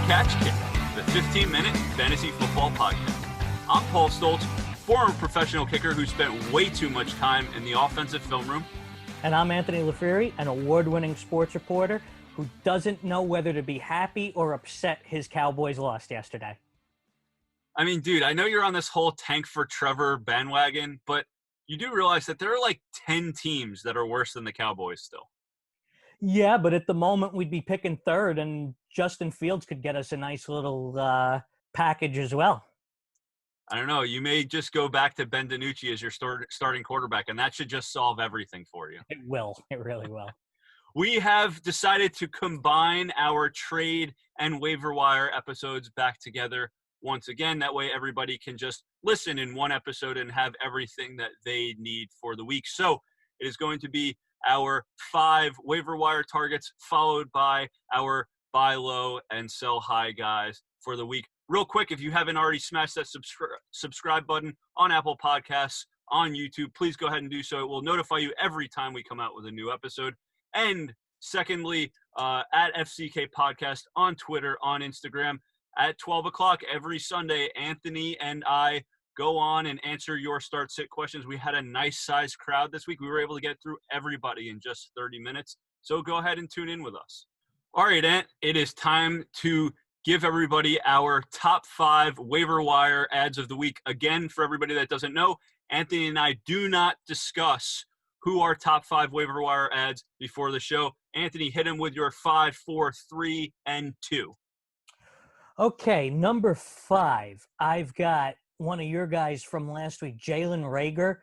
Catch Kick, the 15-minute fantasy football podcast. I'm Paul Stoltz, former professional kicker who spent way too much time in the offensive film room. And I'm Anthony LaFurie, an award-winning sports reporter who doesn't know whether to be happy or upset his Cowboys lost yesterday. I mean, dude, I know you're on this whole tank for Trevor bandwagon, but you do realize that there are like 10 teams that are worse than the Cowboys still. Yeah, but at the moment we'd be picking third, and Justin Fields could get us a nice little package as well. I don't know. You may just go back to Ben DiNucci as your starting quarterback, and that should just solve everything for you. It will. It really will. We have decided to combine our trade and waiver wire episodes back together once again. That way everybody can just listen in one episode and have everything that they need for the week. So it is going to be our 5 waiver wire targets, followed by our buy low and sell high guys for the week. Real quick, if you haven't already smashed that subscribe button on Apple Podcasts, on YouTube, please go ahead and do so. It will notify you every time we come out with a new episode. And secondly, at FCK Podcast on Twitter, on Instagram, at 12 o'clock every Sunday, Anthony and I go on and answer your start-sit questions. We had a nice-sized crowd this week. We were able to get through everybody in just 30 minutes. So go ahead and tune in with us. All right, Ant, it is time to give everybody our top 5 waiver wire ads of the week. Again, for everybody that doesn't know, Anthony and I do not discuss who are top 5 waiver wire ads before the show. Anthony, hit him with your 5, 4, 3, and 2. Okay, number 5. I've got one of your guys from last week, Jalen Reagor.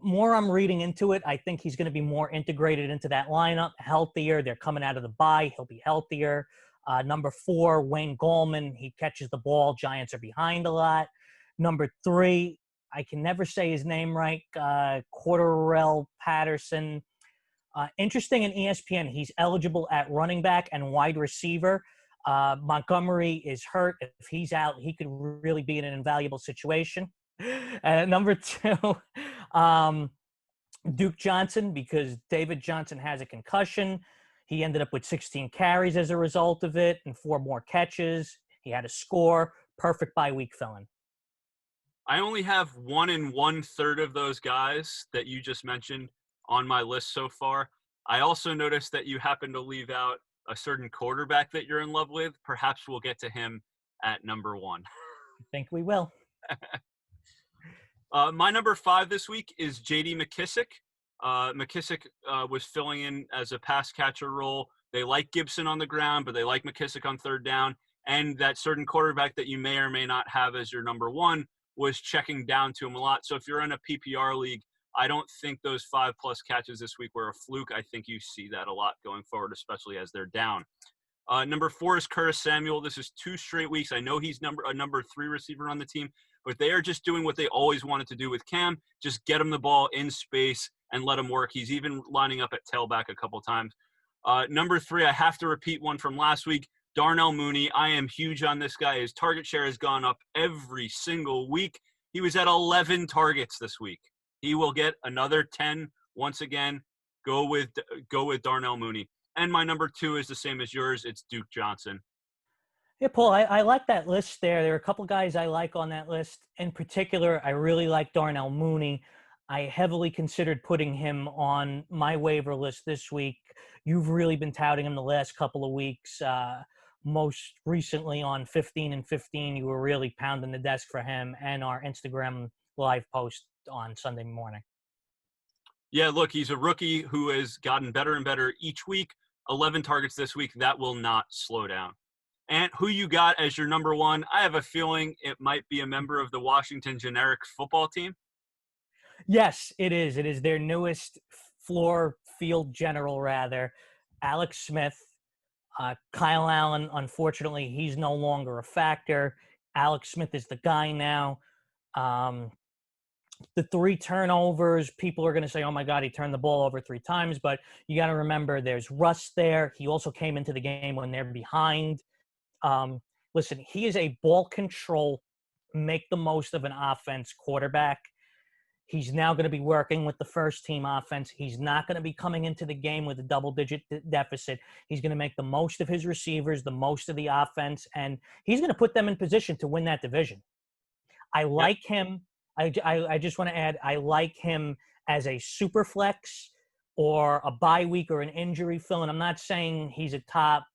More I'm reading into it, I think he's going to be more integrated into that lineup, healthier. They're coming out of the bye. He'll be healthier. Number 4, Wayne Gallman. He catches the ball. Giants are behind a lot. Number 3, I can never say his name right, Cordarrelle Patterson. Interesting in ESPN, he's eligible at running back and wide receiver. Montgomery is hurt. If he's out, he could really be in an invaluable situation. Number 2, Duke Johnson, because David Johnson has a concussion. He ended up with 16 carries as a result of it and 4 more catches. He had a score. Perfect bye-week fill-in. I only have 1 1/3 of those guys that you just mentioned on my list so far. I also noticed that you happen to leave out a certain quarterback that you're in love with. Perhaps we'll get to him at number 1. I think we will. My number 5 this week is J.D. Mckissick. Mckissick was filling in as a pass catcher role. They like Gibson on the ground, but they like Mckissick on third down. And that certain quarterback that you may or may not have as your number 1 was checking down to him a lot. So if you're in a PPR league, I don't think those 5+ catches this week were a fluke. I think you see that a lot going forward, especially as they're down. Number 4 is Curtis Samuel. This is 2 straight weeks. I know he's a number 3 receiver on the team, but they are just doing what they always wanted to do with Cam. Just get him the ball in space and let him work. He's even lining up at tailback a couple times. Number 3, I have to repeat one from last week. Darnell Mooney. I am huge on this guy. His target share has gone up every single week. He was at 11 targets this week. He will get another 10 once again. Go with Darnell Mooney. And my number 2 is the same as yours. It's Duke Johnson. Yeah, Paul, I like that list there. There are a couple guys I like on that list. In particular, I really like Darnell Mooney. I heavily considered putting him on my waiver list this week. You've really been touting him the last couple of weeks. Most recently on 15 and 15, you were really pounding the desk for him and our Instagram live post on Sunday morning. Yeah, look, he's a rookie who has gotten better and better each week. 11 targets this week. That will not slow down. And who you got as your number 1? I have a feeling it might be a member of the Washington Generic football team. Yes, it is. It is their newest field general, rather, Alex Smith. Kyle Allen, unfortunately, he's no longer a factor. Alex Smith is the guy now. The 3 turnovers, people are going to say, oh, my God, he turned the ball over 3 times. But you got to remember there's rust there. He also came into the game when they're behind. Listen, he is a ball control, make the most of an offense quarterback. He's now going to be working with the first team offense. He's not going to be coming into the game with a double-digit deficit. He's going to make the most of his receivers, the most of the offense, and he's going to put them in position to win that division. I like him. I just want to add, I like him as a super flex or a bye week or an injury fill. And I'm not saying he's a top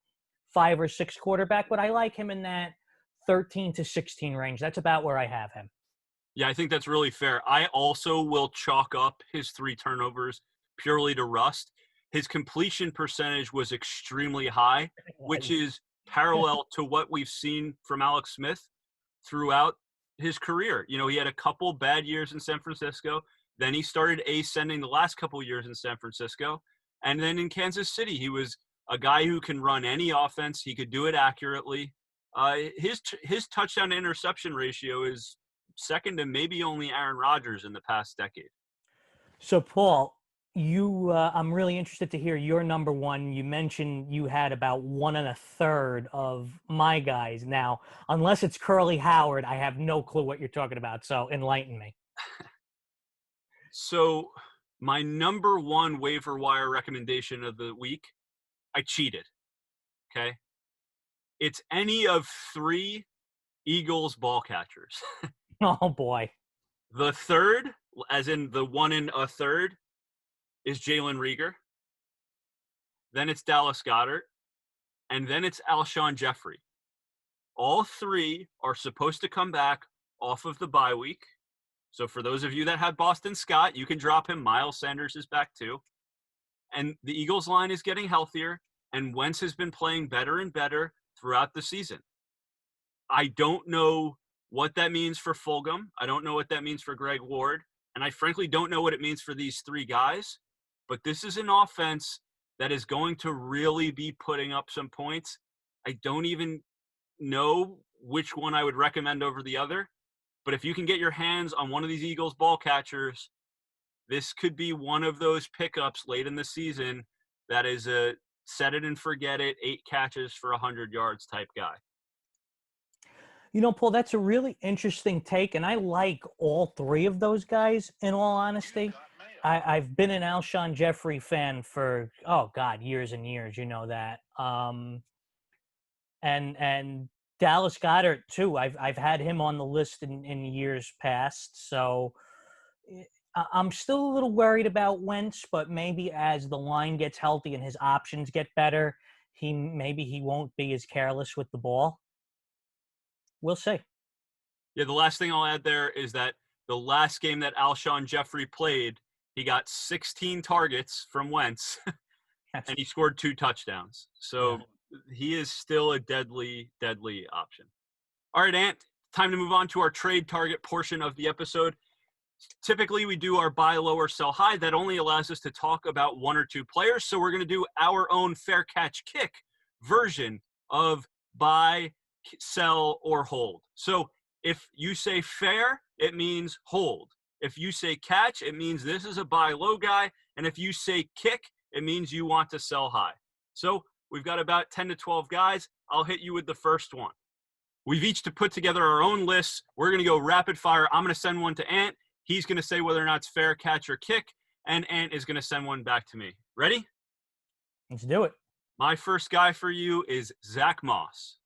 5 or 6 quarterback, but I like him in that 13 to 16 range. That's about where I have him. Yeah, I think that's really fair. I also will chalk up his 3 turnovers purely to rust. His completion percentage was extremely high, which is parallel to what we've seen from Alex Smith throughout his career. You know, he had a couple bad years in San Francisco. Then he started ascending the last couple years in San Francisco. And then in Kansas City, he was a guy who can run any offense. He could do it accurately. His touchdown to interception ratio is second to maybe only Aaron Rodgers in the past decade. So, Paul, I'm really interested to hear your number one. You mentioned you had about 1 1/3 of my guys. Now, unless it's Curly Howard, I have no clue what you're talking about. So enlighten me. So my number one waiver wire recommendation of the week, I cheated. Okay. It's any of 3 Eagles ball catchers. Oh, boy. The third, as in the 1 1/3, is Jalen Reagor. Then it's Dallas Goedert. And then it's Alshon Jeffrey. All 3 are supposed to come back off of the bye week. So for those of you that have Boston Scott, you can drop him. Miles Sanders is back too. And the Eagles line is getting healthier, and Wentz has been playing better and better throughout the season. I don't know what that means for Fulgham. I don't know what that means for Greg Ward. And I frankly don't know what it means for these 3 guys. But this is an offense that is going to really be putting up some points. I don't even know which one I would recommend over the other. But if you can get your hands on one of these Eagles ball catchers, this could be one of those pickups late in the season that is a set it and forget it, 8 catches for 100 yards type guy. You know, Paul, that's a really interesting take, and I like all 3 of those guys, in all honesty. I've been an Alshon Jeffrey fan for, years and years, you know that. And Dallas Goedert, too. I've had him on the list in years past, so I'm still a little worried about Wentz, but maybe as the line gets healthy and his options get better, he won't be as careless with the ball. We'll see. Yeah, the last thing I'll add there is that the last game that Alshon Jeffrey played, he got 16 targets from Wentz, and he scored 2 touchdowns. So he is still a deadly, deadly option. All right, Ant, time to move on to our trade target portion of the episode. Typically, we do our buy low or sell high. That only allows us to talk about 1 or 2 players. So we're going to do our own fair catch kick version of buy, sell, or hold. So if you say fair, it means hold. If you say catch, it means this is a buy low guy. And if you say kick, it means you want to sell high. So we've got about 10 to 12 guys. I'll hit you with the first one. We've each to put together our own lists. We're going to go rapid fire. I'm going to send one to Ant. He's going to say whether or not it's fair, catch, or kick. And Ant is going to send one back to me. Ready? Let's do it. My first guy for you is Zack Moss.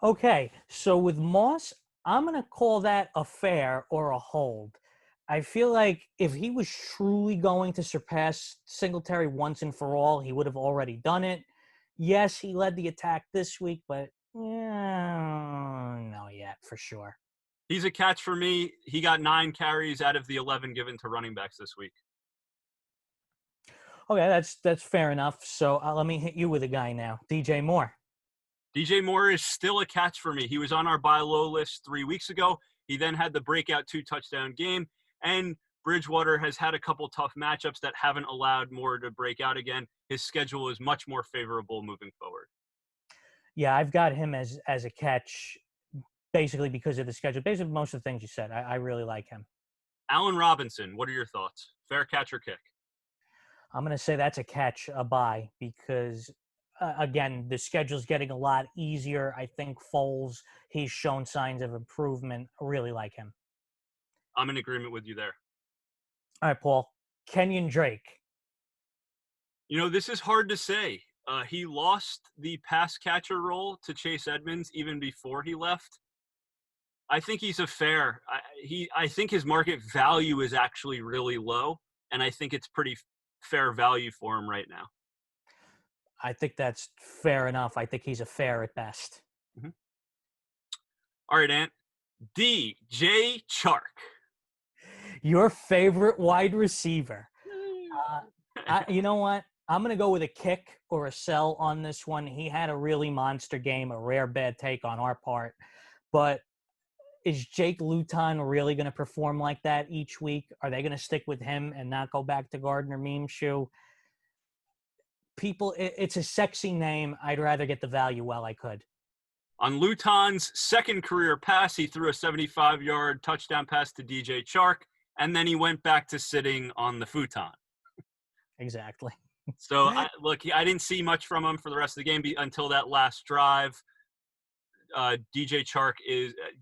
Okay, so with Moss, I'm going to call that a fair or a hold. I feel like if he was truly going to surpass Singletary once and for all, he would have already done it. Yes, he led the attack this week, but no yet for sure. He's a catch for me. He got 9 carries out of the 11 given to running backs this week. Okay, that's fair enough. So let me hit you with a guy now, DJ Moore. DJ Moore is still a catch for me. He was on our buy low list 3 weeks ago. He then had the breakout 2-touchdown game, and Bridgewater has had a couple tough matchups that haven't allowed Moore to break out again. His schedule is much more favorable moving forward. Yeah, I've got him as a catch basically because of the schedule. Basically, most of the things you said, I really like him. Allen Robinson, what are your thoughts? Fair catch or kick? I'm going to say that's a catch, a buy, because again, the schedule's getting a lot easier. I think Foles, he's shown signs of improvement. I really like him. I'm in agreement with you there. All right, Paul. Kenyon Drake. This is hard to say. He lost the pass catcher role to Chase Edmonds even before he left. I think he's a fair. I think his market value is actually really low, and I think it's pretty fair value for him right now. I think that's fair enough. I think he's a fair at best. Mm-hmm. All right, Ant. DJ Chark. Your favorite wide receiver. You know what? I'm going to go with a kick or a sell on this one. He had a really monster game, a rare bad take on our part. But is Jake Luton really going to perform like that each week? Are they going to stick with him and not go back to Gardner Minshew? People, it's a sexy name. I'd rather get the value while I could. On Luton's second career pass, he threw a 75-yard touchdown pass to DJ Chark, and then he went back to sitting on the futon. Exactly. So, I didn't see much from him for the rest of the game until that last drive. DJ Chark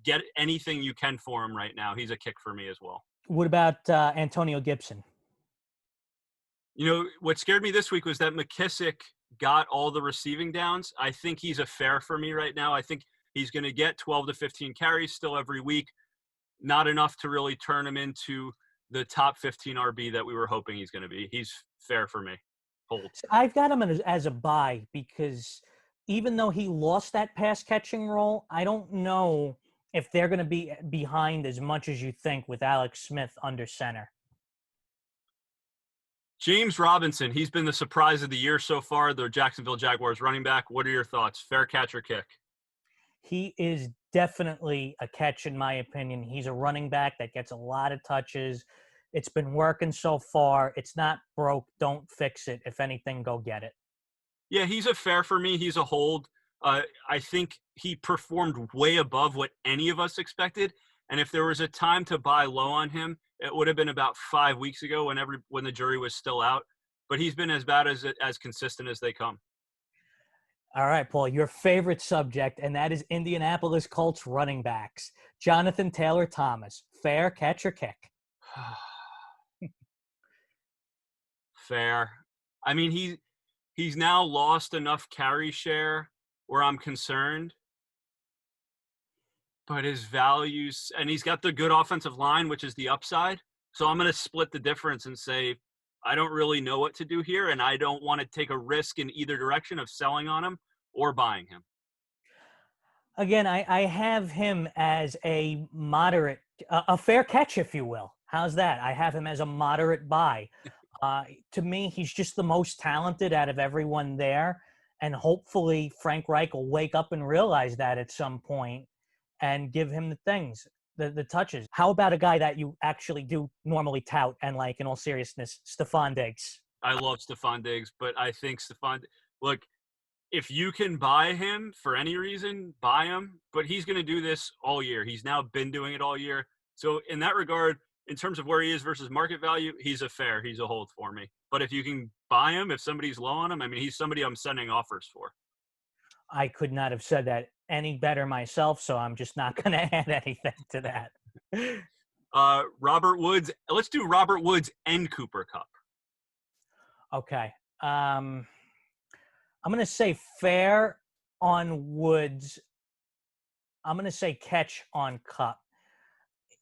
get anything you can for him right now. He's a kick for me as well. What about Antonio Gibson? What scared me this week was that Mckissick got all the receiving downs. I think he's a fair for me right now. I think he's going to get 12 to 15 carries still every week. Not enough to really turn him into the top 15 RB that we were hoping he's going to be. He's fair for me. Hold. I've got him as a buy because even though he lost that pass catching role, I don't know if they're going to be behind as much as you think with Alex Smith under center. James Robinson, he's been the surprise of the year so far, the Jacksonville Jaguars running back. What are your thoughts? Fair catch or kick? He is definitely a catch in my opinion. He's a running back that gets a lot of touches. It's been working so far. It's not broke. Don't fix it. If anything, go get it. Yeah, he's a fair for me. He's a hold. I think he performed way above what any of us expected. And if there was a time to buy low on him, it would have been about 5 weeks ago when the jury was still out. But he's been as bad as consistent as they come. All right, Paul, your favorite subject, and that is Indianapolis Colts running backs. Jonathan Taylor-Thomas, fair catch or kick? Fair. I mean, he's now lost enough carry share where I'm concerned. But his values, and he's got the good offensive line, which is the upside. So I'm going to split the difference and say, I don't really know what to do here, and I don't want to take a risk in either direction of selling on him or buying him. Again, I have him as a moderate, a fair catch, if you will. How's that? I have him as a moderate buy. To me, he's just the most talented out of everyone there, and hopefully Frank Reich will wake up and realize that at some point and give him the things, the touches. How about a guy that you actually do normally tout and like, in all seriousness, Stefan Diggs? I love Stefan Diggs, but I think look, if you can buy him for any reason, buy him. But he's going to do this all year. He's now been doing it all year. So in that regard, in terms of where he is versus market value, he's a hold for me. But if you can buy him, if somebody's low on him, I mean, he's somebody I'm sending offers for. I could not have said that any better myself, so I'm just not going to add anything to that. Robert Woods. Let's do Robert Woods and Cooper Kupp. Okay. I'm going to say fair on Woods. I'm going to say catch on Kupp.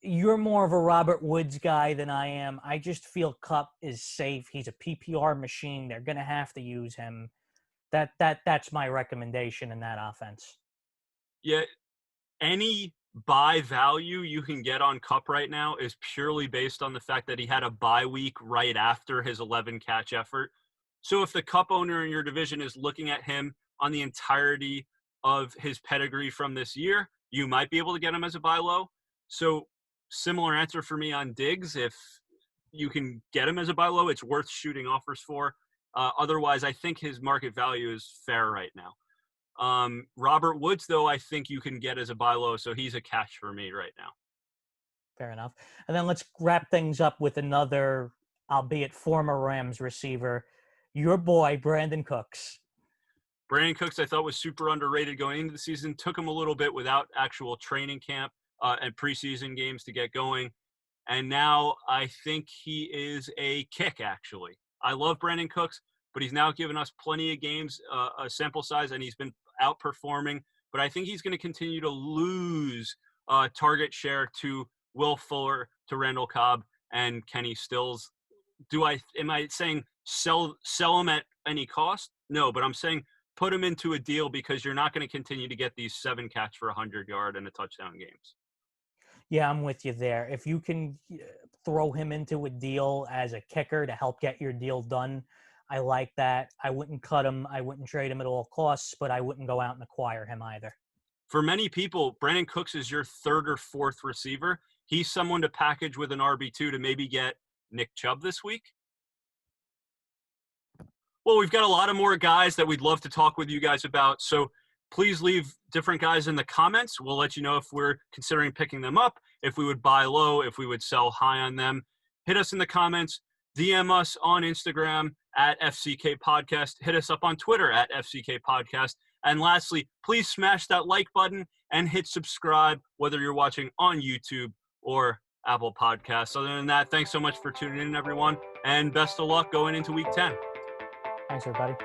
You're more of a Robert Woods guy than I am. I just feel Kupp is safe. He's a PPR machine. They're going to have to use him. That's my recommendation in that offense. Yeah, any buy value you can get on Kupp right now is purely based on the fact that he had a bye week right after his 11-catch effort. So if the Kupp owner in your division is looking at him on the entirety of his pedigree from this year, you might be able to get him as a buy low. So similar answer for me on Diggs. If you can get him as a buy low, it's worth shooting offers for. Otherwise, I think his market value is fair right now. Robert Woods, though, I think you can get as a buy low, so he's a catch for me right now. Fair enough. And then let's wrap things up with another, albeit former Rams receiver, your boy, Brandon Cooks. Brandon Cooks, I thought, was super underrated going into the season. Took him a little bit without actual training camp and preseason games to get going. And now I think he is a kick, actually. I love Brandon Cooks, but he's now given us plenty of games, a sample size, and he's been outperforming. But I think he's going to continue to lose target share to Will Fuller, to Randall Cobb, and Kenny Stills. Am I saying sell him at any cost? No, but I'm saying put him into a deal because you're not going to continue to get these 7 catch for 100-yard and a touchdown games. Yeah, I'm with you there. If you can throw him into a deal as a kicker to help get your deal done, I like that. I wouldn't cut him. I wouldn't trade him at all costs, but I wouldn't go out and acquire him either. For many people, Brandon Cooks is your 3rd or 4th receiver. He's someone to package with an RB2 to maybe get Nick Chubb this week. Well, we've got a lot of more guys that we'd love to talk with you guys about. So please leave different guys in the comments. We'll let you know if we're considering picking them up, if we would buy low, if we would sell high on them. Hit us in the comments. DM us on Instagram at FCK Podcast. Hit us up on Twitter at FCK Podcast. And lastly, please smash that like button and hit subscribe, whether you're watching on YouTube or Apple Podcasts. Other than that, thanks so much for tuning in, everyone, and best of luck going into Week 10. Thanks, everybody.